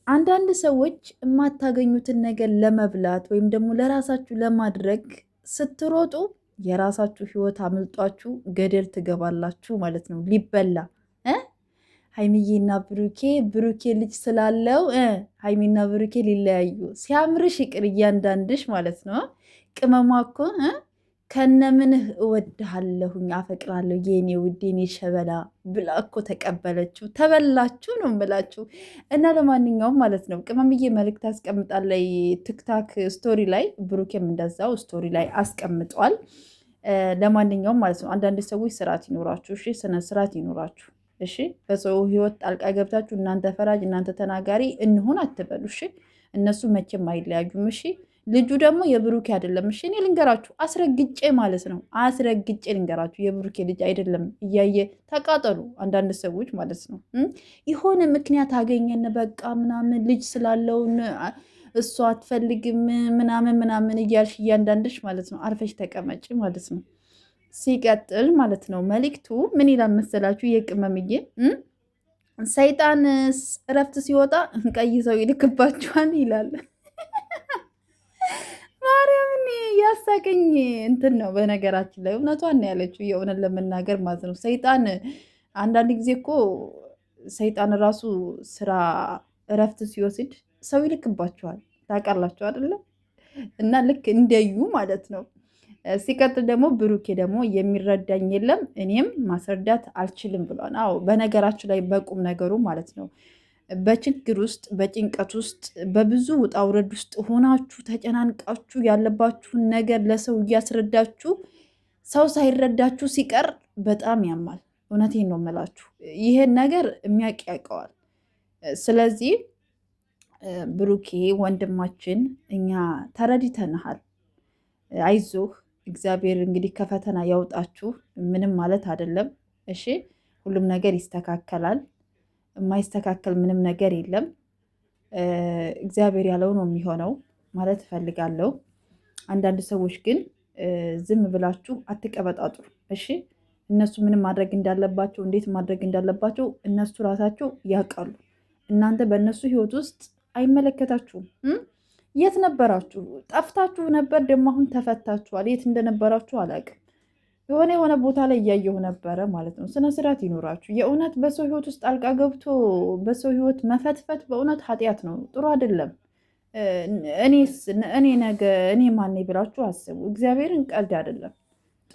አንዳንድ ሰዎች የማታገኙትን ነገር ለመብላት ወይም ደግሞ ለራሳችሁ ለማድረግ ስትሮጡ የራሳችሁ ህይወት አምልጧችሁ ገደል ትገባላችሁ ማለት ነው። ሊበላ ሀይሚዬና ብሩኬ ልጅ ስላለው ሀይሚና ብሩኬ ሊለያዩ ሲያምርሽ ይቅር እያንዳንድሽ ማለት ነው። ቅመሟ እኮ ከነምንህ እወድሃለሁኝ አፈቅራለሁ የኔ ውድ የኔ ሸበላ ብላ እኮ ተቀበለችው። ተበላችሁ ነው ብላችሁ እና ለማንኛውም ማለት ነው ቅመምዬ መልእክት አስቀምጣለይ ቲክታክ ስቶሪ ላይ ብሩኬም እንደዛው ስቶሪ ላይ አስቀምጧል። ለማንኛውም ማለት ነው አንዳንድ ሰዎች ስርዓት ይኖራችሁ፣ እሺ፣ ስነ ስርዓት ይኖራችሁ፣ እሺ። በሰው ህይወት ጣልቃ ገብታችሁ እናንተ ፈራጅ እናንተ ተናጋሪ እንሆን አትበሉ፣ እሺ። እነሱ መቼም አይለያዩም፣ እሺ። ልጁ ደግሞ የብሩኬ አይደለም። እሺ እኔ ልንገራችሁ አስረግጬ ማለት ነው አስረግጬ ልንገራችሁ የብሩኬ ልጅ አይደለም። እያየ ተቃጠሉ አንዳንድ ሰዎች ማለት ነው። የሆነ ምክንያት አገኘን በቃ ምናምን ልጅ ስላለውን እሷ አትፈልግም ምናምን ምናምን እያልሽ እያንዳንድሽ ማለት ነው አርፈሽ ተቀመጭ ማለት ነው። ሲቀጥል ማለት ነው መልእክቱ ምን ይላል መሰላችሁ? የቅመምዬ ሰይጣን እረፍት ሲወጣ ቀይ ሰው ይልክባችኋል ይላል። ማርያምን ያሳቀኝ እንትን ነው። በነገራችን ላይ እውነቷን ነው ያለችው፣ የእውነት ለመናገር ማለት ነው። ሰይጣን አንዳንድ ጊዜ እኮ ሰይጣን ራሱ ስራ እረፍት ሲወስድ ሰው ይልክባቸዋል። ታውቃላችሁ አይደለም? እና ልክ እንደዩ ማለት ነው። ሲቀጥል ደግሞ ብሩኬ ደግሞ የሚረዳኝ የለም እኔም ማስረዳት አልችልም ብሏል። አዎ በነገራችሁ ላይ በቁም ነገሩ ማለት ነው በችግር ውስጥ በጭንቀት ውስጥ በብዙ ውጣ ውረድ ውስጥ ሆናችሁ ተጨናንቃችሁ ያለባችሁን ነገር ለሰው እያስረዳችሁ ሰው ሳይረዳችሁ ሲቀር በጣም ያማል። እውነቴን ነው የምላችሁ። ይሄን ነገር የሚያውቅ ያውቀዋል። ስለዚህ ብሩኬ ወንድማችን እኛ ተረድተንሃል፣ አይዞህ፣ እግዚአብሔር እንግዲህ ከፈተና ያውጣችሁ። ምንም ማለት አይደለም። እሺ ሁሉም ነገር ይስተካከላል። የማይስተካከል ምንም ነገር የለም። እግዚአብሔር ያለው ነው የሚሆነው ማለት እፈልጋለሁ። አንዳንድ ሰዎች ግን ዝም ብላችሁ አትቀበጣጥሩ። እሺ እነሱ ምንም ማድረግ እንዳለባቸው እንዴት ማድረግ እንዳለባቸው እነሱ ራሳቸው ያውቃሉ። እናንተ በእነሱ ህይወት ውስጥ አይመለከታችሁም። የት ነበራችሁ? ጠፍታችሁ ነበር፣ ደግሞ አሁን ተፈታችኋል። የት እንደነበራችሁ አላውቅም። የሆነ ቦታ ላይ እያየሁ ነበረ ማለት ነው። ስነ ስርዓት ይኖራችሁ። የእውነት በሰው ህይወት ውስጥ ጣልቃ ገብቶ በሰው ህይወት መፈትፈት በእውነት ኃጢአት ነው፣ ጥሩ አይደለም። እኔ ማን ብላችሁ አስቡ። እግዚአብሔርን ቀልድ አይደለም፣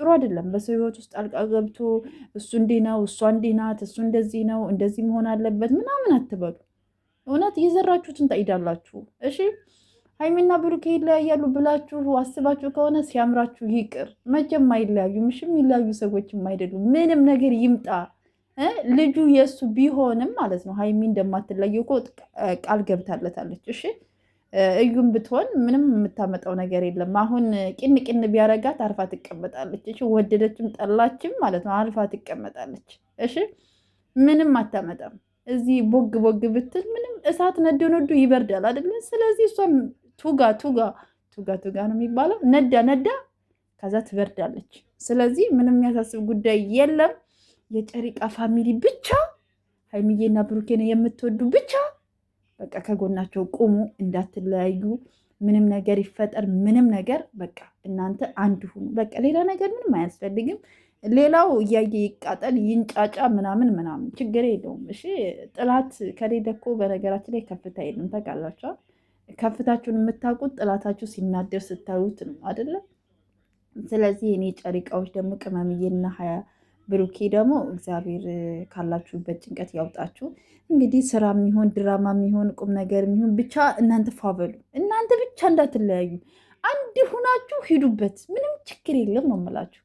ጥሩ አይደለም። በሰው ህይወት ውስጥ ጣልቃ ገብቶ እሱ እንዲህ ነው፣ እሷ እንዲህ ናት፣ እሱ እንደዚህ ነው፣ እንደዚህ መሆን አለበት ምናምን አትበሉ። እውነት የዘራችሁትን ታጭዳላችሁ። እሺ ሀይሚና ብሩኬ ይለያያሉ ብላችሁ አስባችሁ ከሆነ ሲያምራችሁ ይቅር። መቼም አይለያዩም። እሺ የሚለያዩ ሰዎችም አይደሉም። ምንም ነገር ይምጣ ልጁ የእሱ ቢሆንም ማለት ነው ሀይሚ እንደማትለየው እኮ ቃል ገብታለታለች። እሺ እዩም ብትሆን ምንም የምታመጣው ነገር የለም። አሁን ቅን ቅን ቢያረጋት አርፋ ትቀመጣለች። እሺ ወደደችም ጠላችም ማለት ነው አርፋ ትቀመጣለች። እሺ ምንም አታመጣም። እዚህ ቦግ ቦግ ብትል ምንም እሳት ነዶ ይበርዳል አይደለ? ስለዚህ እሷም ቱጋ ነው የሚባለው። ነዳ ከዛ ትበርዳለች። ስለዚህ ምንም የሚያሳስብ ጉዳይ የለም። የጨሪቃ ፋሚሊ ብቻ ሀይሚዬና ብሩኬን የምትወዱ ብቻ በቃ ከጎናቸው ቁሙ፣ እንዳትለያዩ። ምንም ነገር ይፈጠር ምንም ነገር በቃ እናንተ አንድ ሁኑ። በቃ ሌላ ነገር ምንም አያስፈልግም። ሌላው እያየ ይቃጠል ይንጫጫ ምናምን ችግር የለውም። እሺ ጥላት ከሌለ እኮ በነገራችን ላይ ከፍታ የለም። ታውቃላችኋል። ከፍታችሁን የምታውቁት ጥላታችሁ ሲናደር ስታዩት ነው አይደለም? ስለዚህ እኔ ጨሪቃዎች ደግሞ ቅመምዬና ብሩኬ ደግሞ እግዚአብሔር ካላችሁበት ጭንቀት ያውጣችሁ። እንግዲህ ስራ የሚሆን ድራማ የሚሆን ቁም ነገር የሚሆን ብቻ እናንተ ፋበሉ። እናንተ ብቻ እንዳትለያዩ፣ አንድ ሁናችሁ ሂዱበት። ምንም ችግር የለም ነው የምላችሁ።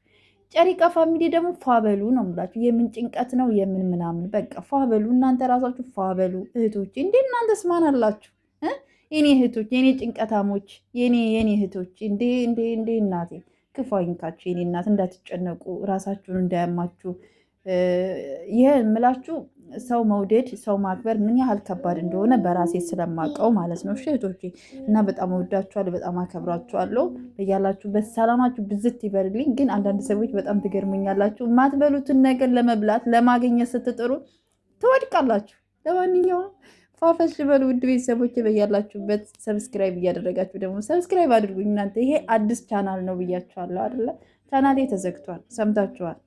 ጨሪቃ ፋሚሊ ደግሞ ፋበሉ ነው የምላችሁ። የምን ጭንቀት ነው የምን ምናምን፣ በቃ ፋበሉ። እናንተ ራሳችሁ ፋበሉ እህቶች። እንዴ እናንተስ ማን አላችሁ? የኔ እህቶች፣ የኔ ጭንቀታሞች፣ የኔ እህቶች፣ እንዴ እናቴ ክፉ አይንካችሁ። የኔ እናት እንዳትጨነቁ፣ ራሳችሁን እንዳያማችሁ። ይህ የምላችሁ ሰው መውደድ ሰው ማክበር ምን ያህል ከባድ እንደሆነ በራሴ ስለማውቀው ማለት ነው። እህቶቼ እና በጣም ወዳችኋለሁ፣ በጣም አከብራችኋለሁ። በያላችሁበት ሰላማችሁ ብዝት ይበርልኝ። ግን አንዳንድ ሰዎች በጣም ትገርሙኛላችሁ። የማትበሉትን ነገር ለመብላት ለማግኘት ስትጥሩ ትወድቃላችሁ። ለማንኛውም ፏፈሽ በሉ ውድ ቤተሰቦች፣ በያላችሁበት ሰብስክራይብ እያደረጋችሁ ደግሞ ሰብስክራይብ አድርጉኝ እናንተ። ይሄ አዲስ ቻናል ነው ብያችኋለሁ አይደለ? ቻናሌ ተዘግቷል፣ ሰምታችኋል።